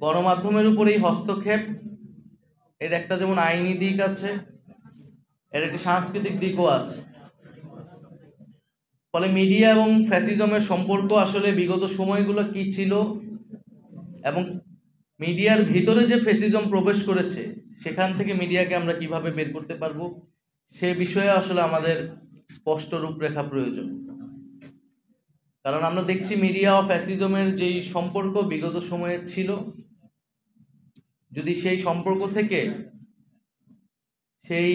গণমাধ্যমের উপর এই হস্তক্ষেপ এর একটা যেমন আইনি দিক আছে, এর একটি সাংস্কৃতিক দিকও আছে। ফলে মিডিয়া এবং ফ্যাসিজমের সম্পর্ক আসলে বিগত সময়গুলো কি ছিল এবং মিডিয়ার ভিতরে যে ফ্যাসিজম প্রবেশ করেছে সেখান থেকে মিডিয়াকে আমরা কিভাবে বের করতে পারবো সে বিষয়ে আসলে আমাদের স্পষ্ট রূপরেখা প্রয়োজন। কারণ আমরা দেখছি মিডিয়া ও ফ্যাসিজমের যেই সম্পর্ক বিগত সময়ে ছিল, যদি সেই সম্পর্ক থেকে, সেই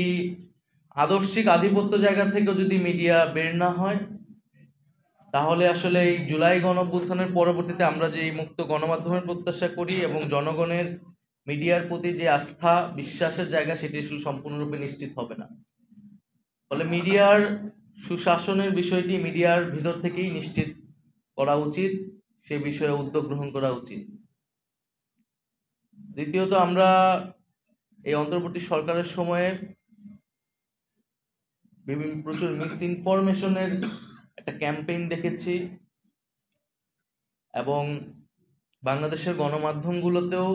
আদর্শিক আধিপত্য জায়গা থেকেও যদি মিডিয়া বের না হয়, তাহলে আসলে এই জুলাই গণঅভ্যুত্থানের পরবর্তীতে আমরা যে মুক্ত গণমাধ্যমের প্রত্যাশা করি এবং জনগণের মিডিয়ার প্রতি যে আস্থা বিশ্বাসের জায়গা সেটি আসলে সম্পূর্ণরূপে নিশ্চিত হবে না। ফলে মিডিয়ার সুশাসনের বিষয়টি মিডিয়ার ভিতর থেকেই নিশ্চিত করা উচিত, সে বিষয়ে উদ্যোগ গ্রহণ করা উচিত। দ্বিতীয়ত, আমরা এই অন্তর্বর্তী সরকারের সময়ে প্রচুর মিস ইনফরমেশনের একটা ক্যাম্পেইন দেখেছি এবং বাংলাদেশের গণমাধ্যমগুলোতেও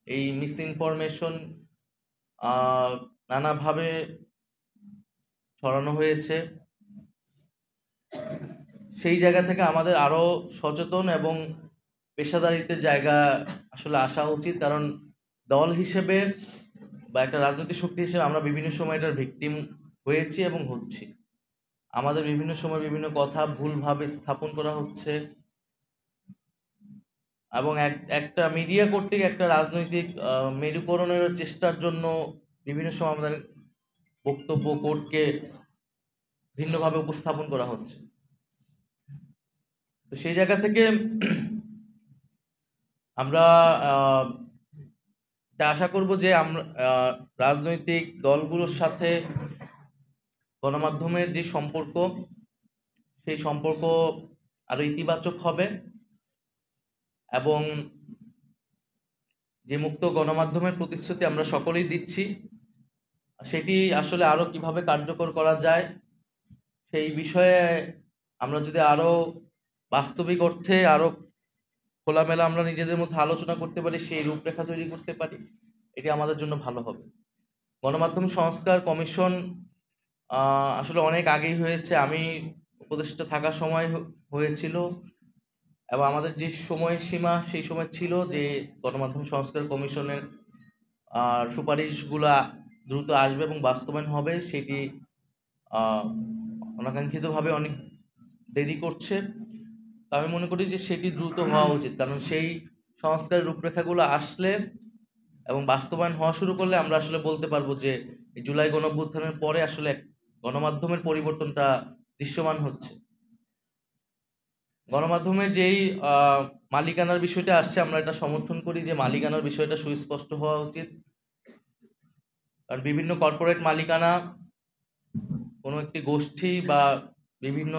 এই মিস ইনফরমেশন নানাভাবে ছড়ানো হয়েছে। সেই জায়গা থেকে আমাদের আরো সচেতন এবং পেশাদারিত্বের জায়গা আসলে আসা উচিত। কারণ দল হিসেবে বা একটা রাজনৈতিক শক্তি হিসেবে আমরা বিভিন্ন সময় এটার ভিকটিম হয়েছি এবং হচ্ছি। আমাদের বিভিন্ন সময় বিভিন্ন কথা ভুলভাবে স্থাপন করা হচ্ছে এবং একটা মিডিয়া কর্তৃক একটা রাজনৈতিক মেরুকরণের চেষ্টার জন্য বিভিন্ন সময় আমাদের বক্তব্য কোর্টকে ভিন্নভাবে উপস্থাপন করা হচ্ছে। তো সেই জায়গা থেকে আমরা আশা করব যে আমরা রাজনৈতিক দলগুলোর সাথে গণমাধ্যমের যে সম্পর্ক সেই সম্পর্ক আরো ইতিবাচক হবে এবং যে মুক্ত গণমাধ্যমের প্রতিশ্রুতি আমরা সকলেই দিচ্ছি সেটি আসলে আরো কিভাবে কার্যকর করা যায় সেই বিষয়ে আমরা যদি আরো বাস্তবিক অর্থে আরো খোলামেলা আমরা নিজেদের মধ্যে আলোচনা করতে পারি, সেই রূপরেখা তৈরি করতে পারি, এটি আমাদের জন্য ভালো হবে। গণমাধ্যম সংস্কার কমিশন আসলে অনেক আগেই হয়েছে, আমি উপদেষ্টা থাকার সময় হয়েছিল এবং আমাদের যে সময়সীমা সেই সময় ছিল যে গণমাধ্যম সংস্কার কমিশনের সুপারিশগুলা দ্রুত আসবে এবং বাস্তবায়ন হবে, সেটি অনাকাঙ্ক্ষিতভাবে অনেক দেরি করছে। আমি মনে করি যে সেটি দ্রুত হওয়া উচিত, কারণ সেই সংস্কারের রূপরেখাগুলো আসলে এবং বাস্তবায়ন হওয়া শুরু করলে আমরা আসলে বলতে পারবো যে জুলাই গণঅভ্যুত্থানের পরে আসলে গণমাধ্যমের পরিবর্তনটা দৃশ্যমান হচ্ছে। গণমাধ্যমে যেই মালিকানার বিষয়টা আসছে, আমরা এটা সমর্থন করি যে মালিকানার বিষয়টা সুস্পষ্ট হওয়া উচিত। কারণ বিভিন্ন কর্পোরেট মালিকানা কোনো একটি গোষ্ঠী বা বিভিন্ন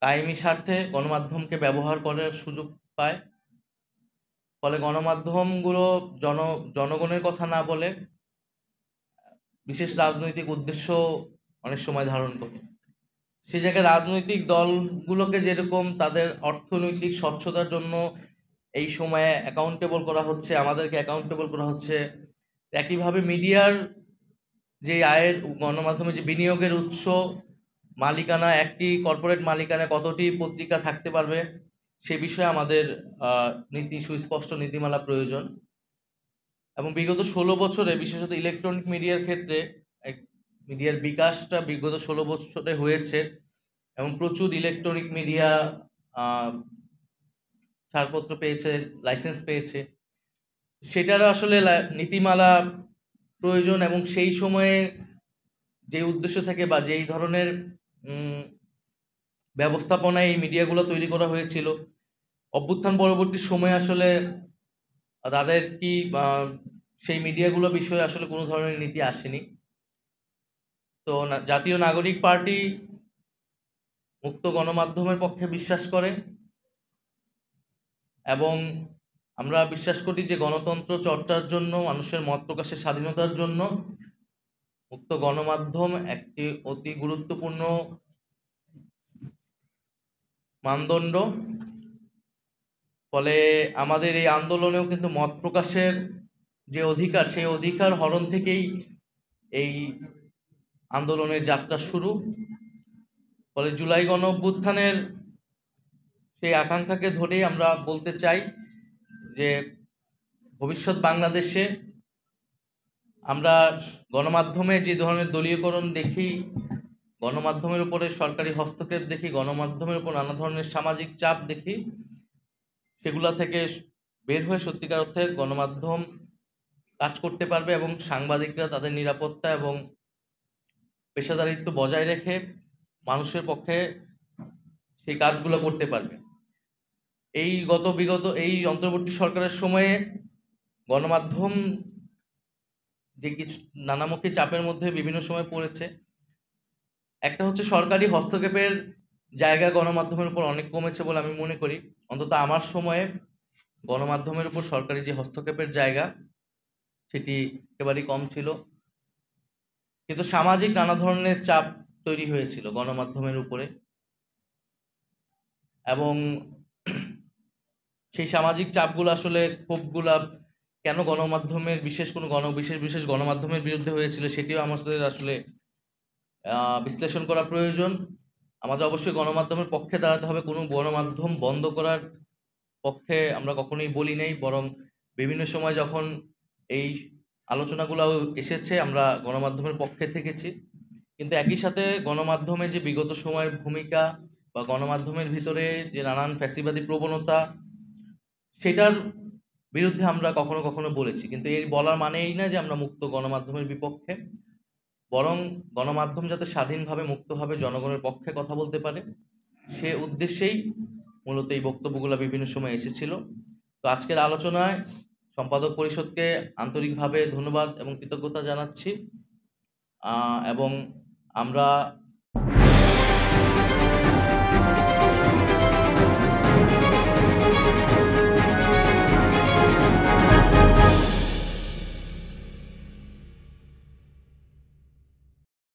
কায়েমি স্বার্থে গণমাধ্যমকে ব্যবহার করার সুযোগ পায়। ফলে গণমাধ্যমগুলো জনগণের কথা না বলে বিশেষ রাজনৈতিক উদ্দেশ্য অনেক সময় ধারণ করে। সে জায়গায় রাজনৈতিক দলগুলোকে যেরকম তাদের অর্থনৈতিক স্বচ্ছতার জন্য এই সময়ে অ্যাকাউন্টেবল করা হচ্ছে, আমাদেরকে অ্যাকাউন্টেবল করা হচ্ছে, একইভাবে মিডিয়ার যে আয়ের গণমাধ্যমে যে বিনিয়োগের উৎস, মালিকানা, একটি কর্পোরেট মালিকানা কতটি পত্রিকা থাকতে পারবে সে বিষয়ে আমাদের সুস্পষ্ট নীতিমালা প্রয়োজন। এবং বিগত 16 বছরে বিশেষত ইলেকট্রনিক মিডিয়ার ক্ষেত্রে মিডিয়ার বিকাশটা বিগত 16 বছরে হয়েছে এবং প্রচুর ইলেকট্রনিক মিডিয়া ছাড়পত্র পেয়েছে, লাইসেন্স পেয়েছে, সেটার আসলে নীতিমালা প্রয়োজন। এবং সেই সময়ে যে উদ্দেশ্য থেকে বা যেই ধরনের ব্যবস্থাপনায় এই মিডিয়াগুলো তৈরি করা হয়েছিল, অভ্যুত্থান পরবর্তী সময়ে আসলে তাদের কি সেই মিডিয়াগুলো বিষয়ে আসলে কোনো ধরনের নীতি আসেনি। তো জাতীয় নাগরিক পার্টি মুক্ত গণমাধ্যমের পক্ষে বিশ্বাস করে এবং আমরা বিশ্বাস করি যে গণতন্ত্র চর্চার জন্য, মানুষের মত প্রকাশের স্বাধীনতার জন্য মুক্ত গণমাধ্যম একটি অতি গুরুত্বপূর্ণ মানদণ্ড। ফলে আমাদের এই আন্দোলনেও কিন্তু মত প্রকাশের যে অধিকার, সেই অধিকার হরণ থেকেই এই আন্দোলনের যাত্রা শুরু। ফলে জুলাই গণ অভ্যুত্থানের সেই আকাঙ্ক্ষাকে ধরেই আমরা বলতে চাই যে ভবিষ্যৎ বাংলাদেশে আমরা গণমাধ্যমে যে ধরনের দলীয়করণ দেখি, গণমাধ্যমের উপরে সরকারি হস্তক্ষেপ দেখি, গণমাধ্যমের উপর নানা ধরনের সামাজিক চাপ দেখি, সেগুলা থেকে বের হয়ে সত্যিকার অর্থে গণমাধ্যম কাজ করতে পারবে এবং সাংবাদিকরা তাদের নিরাপত্তা এবং পেশাদারিত্ব বজায় রেখে মানুষের পক্ষে সেই কাজগুলো করতে পারবে। বিগত এই অন্তর্বর্তী সরকারের সময়ে গণমাধ্যম যে কিছু নানামুখী চাপের মধ্যে বিভিন্ন সময় পড়েছে। একটা হচ্ছে সরকারি হস্তক্ষেপের জায়গা গণমাধ্যমের উপর অনেক কমেছে বলে আমি মনে করি। অন্তত আমার সময়ে গণমাধ্যমের উপর সরকারি যে হস্তক্ষেপের জায়গা সেটি একেবারেই কম ছিল, কিন্তু সামাজিক নানা ধরনের চাপ তৈরি হয়েছিল গণমাধ্যমের উপরে, এবং সেই সামাজিক চাপগুলো আসলে ক্ষোভগুলা কেন গণমাধ্যমের বিশেষ গণমাধ্যমের বিরুদ্ধে হয়েছিল সেটিও আমাদের আসলে বিশ্লেষণ করা প্রয়োজন। আমাদের অবশ্যই গণমাধ্যমের পক্ষে দাঁড়াতে হবে। কোনো গণমাধ্যম বন্ধ করার পক্ষে আমরা কখনোই বলি নাই, বরং বিভিন্ন সময় যখন এই আলোচনাগুলো এসেছে আমরা গণমাধ্যমের পক্ষে থেকেছি। কিন্তু একই সাথে গণমাধ্যমে যে বিগত সময়ের ভূমিকা বা গণমাধ্যমের ভিতরে যে নানান ফ্যাসিবাদী প্রবণতা, সেটার বিরুদ্ধে আমরা কখনো কখনো বলেছি। কিন্তু এর বলার মানে এই না যে আমরা মুক্ত গণমাধ্যমের বিপক্ষে, বরং গণমাধ্যম যাতে স্বাধীনভাবে মুক্তভাবে জনগণের পক্ষে কথা বলতে পারে সে উদ্দেশ্যেই মূলত এই বক্তব্যগুলো বিভিন্ন সময় এসেছিল। তো আজকের আলোচনায় সম্পাদক পরিষদকে আন্তরিকভাবে ধন্যবাদ এবং কৃতজ্ঞতা জানাচ্ছি, এবং আমরা